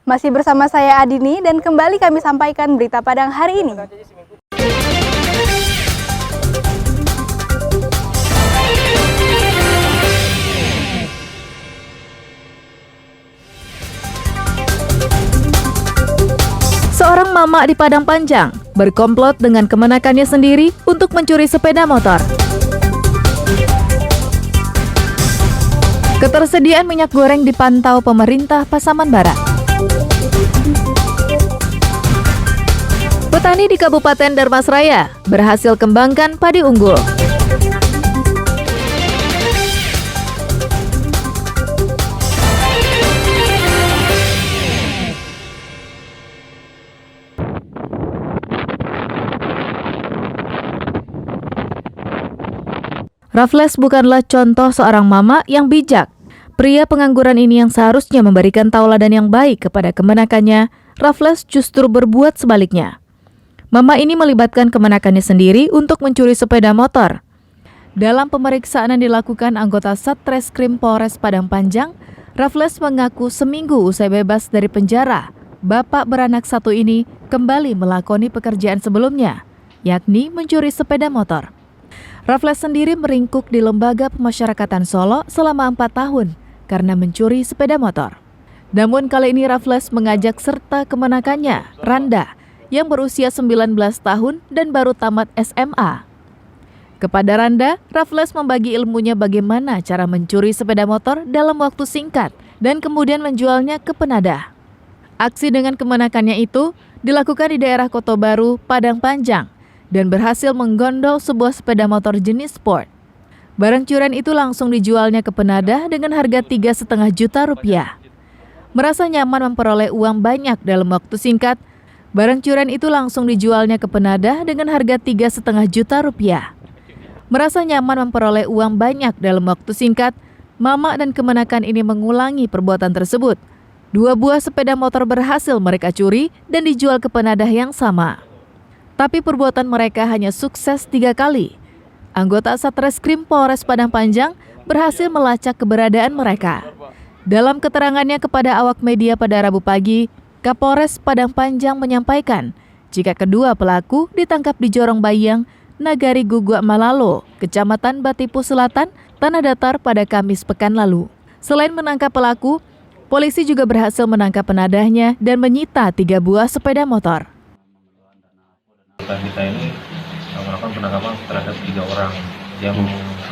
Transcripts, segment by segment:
Masih bersama saya Adini dan kembali kami sampaikan berita Padang hari ini. Seorang mama di Padang Panjang berkomplot dengan kemenakannya sendiri untuk mencuri sepeda motor. Ketersediaan minyak goreng dipantau pemerintah Pasaman Barat. Petani di Kabupaten Darmasraya berhasil kembangkan padi unggul. Raffles bukanlah contoh seorang mama yang bijak. Pria pengangguran ini yang seharusnya memberikan tauladan yang baik kepada kemenakannya, Raffles justru berbuat sebaliknya. Mama ini melibatkan kemenakannya sendiri untuk mencuri sepeda motor. Dalam pemeriksaan yang dilakukan anggota Satreskrim Polres Padang Panjang, Raffles mengaku seminggu usai bebas dari penjara, bapak beranak satu ini kembali melakoni pekerjaan sebelumnya, yakni mencuri sepeda motor. Raffles sendiri meringkuk di Lembaga Pemasyarakatan Solo selama 4 tahun karena mencuri sepeda motor. Namun kali ini Raffles mengajak serta kemenakannya, Randa, yang berusia 19 tahun dan baru tamat SMA. Kepada Randa, Raffles membagi ilmunya bagaimana cara mencuri sepeda motor dalam waktu singkat dan kemudian menjualnya ke penadah. Aksi dengan kemenakannya itu dilakukan di daerah Kota Baru, Padang Panjang, dan berhasil menggondol sebuah sepeda motor jenis sport. Barang curian itu langsung dijualnya ke penadah dengan harga 3,5 juta rupiah. Merasa nyaman memperoleh uang banyak dalam waktu singkat, barang curian itu langsung dijualnya ke penadah dengan harga 3,5 juta rupiah. Merasa nyaman memperoleh uang banyak dalam waktu singkat, mama dan kemenakan ini mengulangi perbuatan tersebut. 2 buah sepeda motor berhasil mereka curi dan dijual ke penadah yang sama. Tapi perbuatan mereka hanya sukses 3 kali. Anggota Satreskrim Polres Padang Panjang berhasil melacak keberadaan mereka. Dalam keterangannya kepada awak media pada Rabu pagi, Kapolres Padang Panjang menyampaikan jika kedua pelaku ditangkap di Jorong Bayang, Nagari Gugua Malalo, Kecamatan Batipu Selatan, Tanah Datar pada Kamis pekan lalu. Selain menangkap pelaku, polisi juga berhasil menangkap penadahnya dan menyita 3 buah sepeda motor. Kita ini melakukan penangkapan terhadap 3 orang yang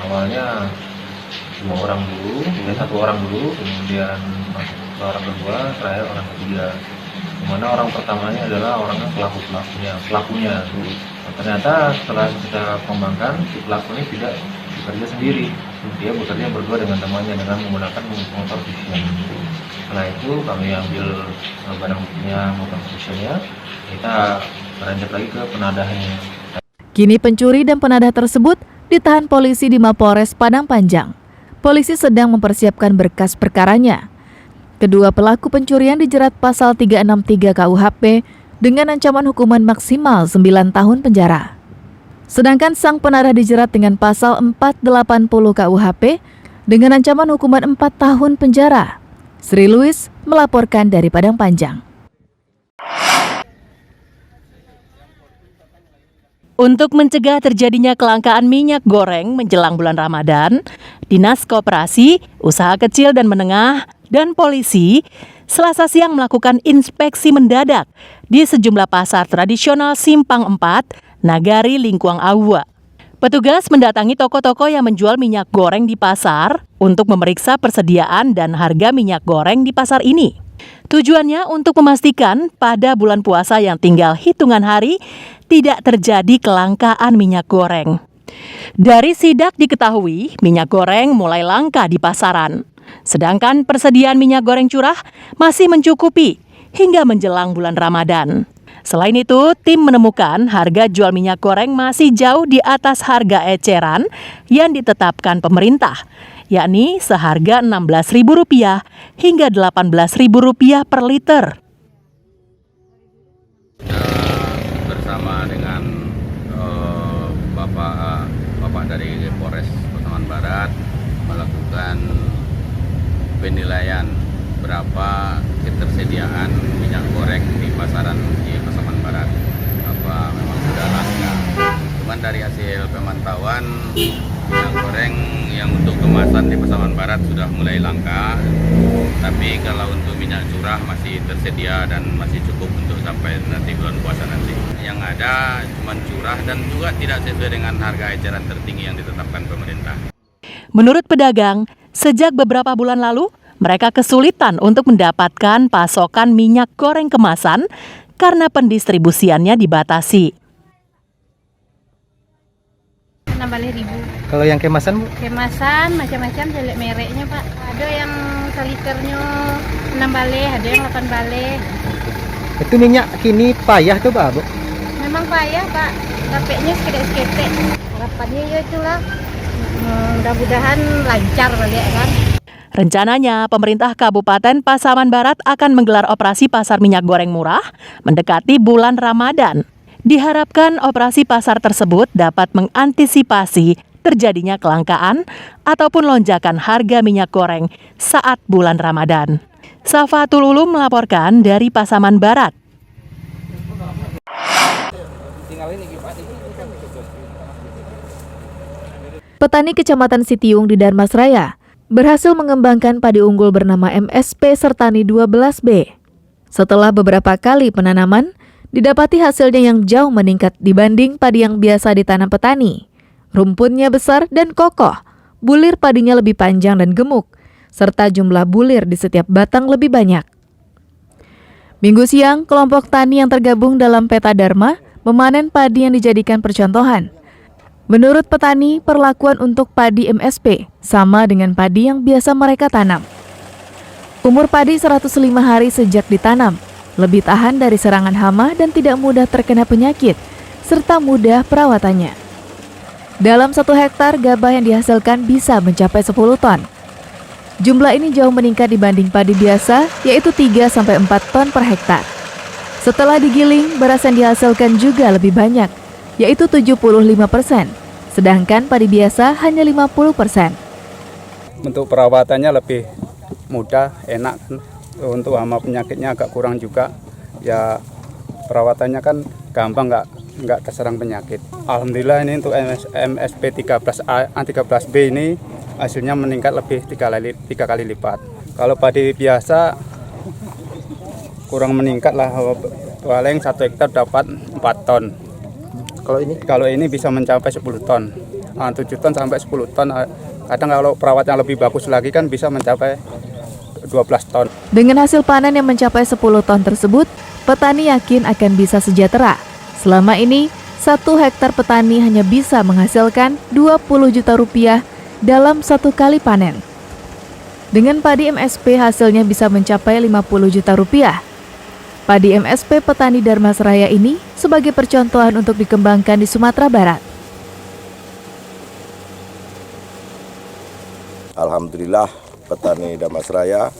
awalnya 2 orang dulu, kemudian 1 orang dulu, kemudian orang kedua, terakhir orang ketiga. Dimana orang pertamanya adalah orangnya pelakunya. Nah, ternyata setelah kita kembangkan, si pelaku ini tidak bekerja sendiri, dia bekerja berdua dengan temannya dengan menggunakan motor Vision. Setelah itu kami ambil barang buktinya, motor Visionnya, kita beranjak lagi ke penadahnya. Kini pencuri dan penadah tersebut ditahan polisi di Mapolres Padang Panjang. Polisi sedang mempersiapkan berkas perkaranya. Kedua pelaku pencurian dijerat pasal 363 KUHP dengan ancaman hukuman maksimal 9 tahun penjara. Sedangkan sang penadah dijerat dengan pasal 480 KUHP dengan ancaman hukuman 4 tahun penjara. Sri Louis melaporkan dari Padang Panjang. Untuk mencegah terjadinya kelangkaan minyak goreng menjelang bulan Ramadan, Dinas Koperasi, Usaha Kecil dan Menengah, dan Polisi Selasa siang melakukan inspeksi mendadak di sejumlah pasar tradisional Simpang 4, Nagari Lingkuang Awa. Petugas mendatangi toko-toko yang menjual minyak goreng di pasar untuk memeriksa persediaan dan harga minyak goreng di pasar ini. Tujuannya untuk memastikan pada bulan puasa yang tinggal hitungan hari tidak terjadi kelangkaan minyak goreng. Dari sidak diketahui minyak goreng mulai langka di pasaran. Sedangkan persediaan minyak goreng curah masih mencukupi hingga menjelang bulan Ramadan. Selain itu, tim menemukan harga jual minyak goreng masih jauh di atas harga eceran yang ditetapkan pemerintah, yakni seharga Rp16.000 hingga Rp18.000 per liter. Bersama dengan Bapak dari Polres Pasaman Barat melakukan penilaian berapa ketersediaan ketersediaan minyak goreng di pasaran di Pasaman Barat. Apa memang sudah langka? Cuman dari hasil pemantauan minyak goreng yang untuk kemasan di Pasaman Barat sudah mulai langka. Tapi kalau untuk minyak curah masih tersedia dan masih cukup untuk sampai nanti bulan puasa nanti. Yang ada cuma curah dan juga tidak sesuai dengan harga eceran tertinggi yang ditetapkan pemerintah. Menurut pedagang, sejak beberapa bulan lalu, mereka kesulitan untuk mendapatkan pasokan minyak goreng kemasan karena pendistribusiannya dibatasi. 16.000. Kalau yang kemasan, Bu? Kemasan macam-macam jelek mereknya, Pak. Ada yang seliternya 6 baleh, ada yang 8 baleh. Itu minyak kini payah tuh, Pak, Bu? Memang payah, Pak. Dapetnya sekedek-sekedek. Harapannya ya itulah. Mudah-mudahan lancar balik kan. Rencananya, pemerintah Kabupaten Pasaman Barat akan menggelar operasi pasar minyak goreng murah mendekati bulan Ramadan. Diharapkan operasi pasar tersebut dapat mengantisipasi terjadinya kelangkaan ataupun lonjakan harga minyak goreng saat bulan Ramadan. Safatul Ulum melaporkan dari Pasaman Barat. Petani Kecamatan Sitiung di Darmasraya berhasil mengembangkan padi unggul bernama MSP Sertani 12B. Setelah beberapa kali penanaman, didapati hasilnya yang jauh meningkat dibanding padi yang biasa ditanam petani. Rumputnya besar dan kokoh, bulir padinya lebih panjang dan gemuk, serta jumlah bulir di setiap batang lebih banyak. Minggu siang, kelompok tani yang tergabung dalam Peta Dharma memanen padi yang dijadikan percontohan. Menurut petani, perlakuan untuk padi MSP sama dengan padi yang biasa mereka tanam. Umur padi 105 hari sejak ditanam, lebih tahan dari serangan hama dan tidak mudah terkena penyakit, serta mudah perawatannya. Dalam 1 hektar, gabah yang dihasilkan bisa mencapai 10 ton. Jumlah ini jauh meningkat dibanding padi biasa, yaitu 3-4 ton per hektar. Setelah digiling, beras yang dihasilkan juga lebih banyak, yaitu 75%, sedangkan padi biasa hanya 50%. Untuk perawatannya lebih mudah, enak kan. Untuk hama penyakitnya agak kurang juga. Ya perawatannya kan gampang, nggak terserang penyakit. Alhamdulillah ini untuk MSP 13A, 13B ini hasilnya meningkat lebih 3 kali lipat. Kalau padi biasa kurang meningkat lah, paling 1 hektar dapat 4 ton. Kalau ini bisa mencapai 10 ton, 7 ton sampai 10 ton. Kadang kalau perawatnya lebih bagus lagi kan bisa mencapai 12 ton. Dengan hasil panen yang mencapai 10 ton tersebut, petani yakin akan bisa sejahtera. Selama ini, 1 hektar petani hanya bisa menghasilkan 20 juta rupiah dalam 1 kali panen. Dengan padi MSP hasilnya bisa mencapai 50 juta rupiah. Padi MSP petani Darmasraya ini sebagai percontohan untuk dikembangkan di Sumatera Barat. Alhamdulillah petani Darmasraya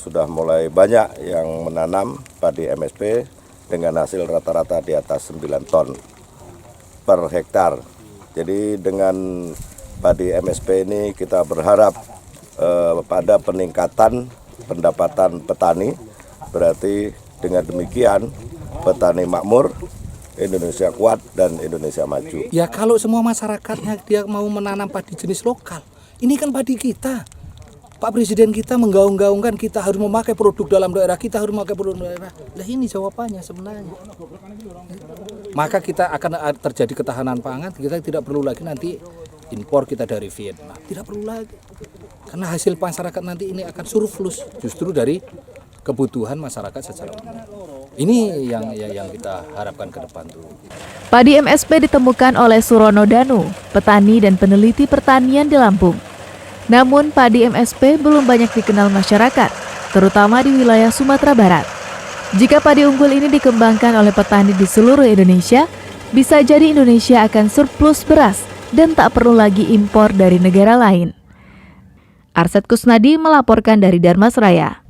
sudah mulai banyak yang menanam padi MSP dengan hasil rata-rata di atas 9 ton per hektar. Jadi dengan padi MSP ini kita berharap pada peningkatan pendapatan petani. Berarti dengan demikian petani makmur, Indonesia kuat dan Indonesia maju. Ya kalau semua masyarakatnya dia mau menanam padi jenis lokal, ini kan padi kita. Pak Presiden kita menggaung-gaungkan kita harus memakai produk dalam daerah, kita harus memakai produk daerah. Nah ini jawabannya sebenarnya. Maka kita akan terjadi ketahanan pangan, kita tidak perlu lagi nanti impor kita dari Vietnam. Tidak perlu lagi. Karena hasil masyarakat nanti ini akan surplus justru dari kebutuhan masyarakat secara umum. Ini yang kita harapkan ke depan tuh. Padi MSP ditemukan oleh Surono Danu, petani dan peneliti pertanian di Lampung. Namun padi MSP belum banyak dikenal masyarakat, terutama di wilayah Sumatera Barat. Jika padi unggul ini dikembangkan oleh petani di seluruh Indonesia, bisa jadi Indonesia akan surplus beras dan tak perlu lagi impor dari negara lain. Arsyad Kusnadi melaporkan dari Darmasraya.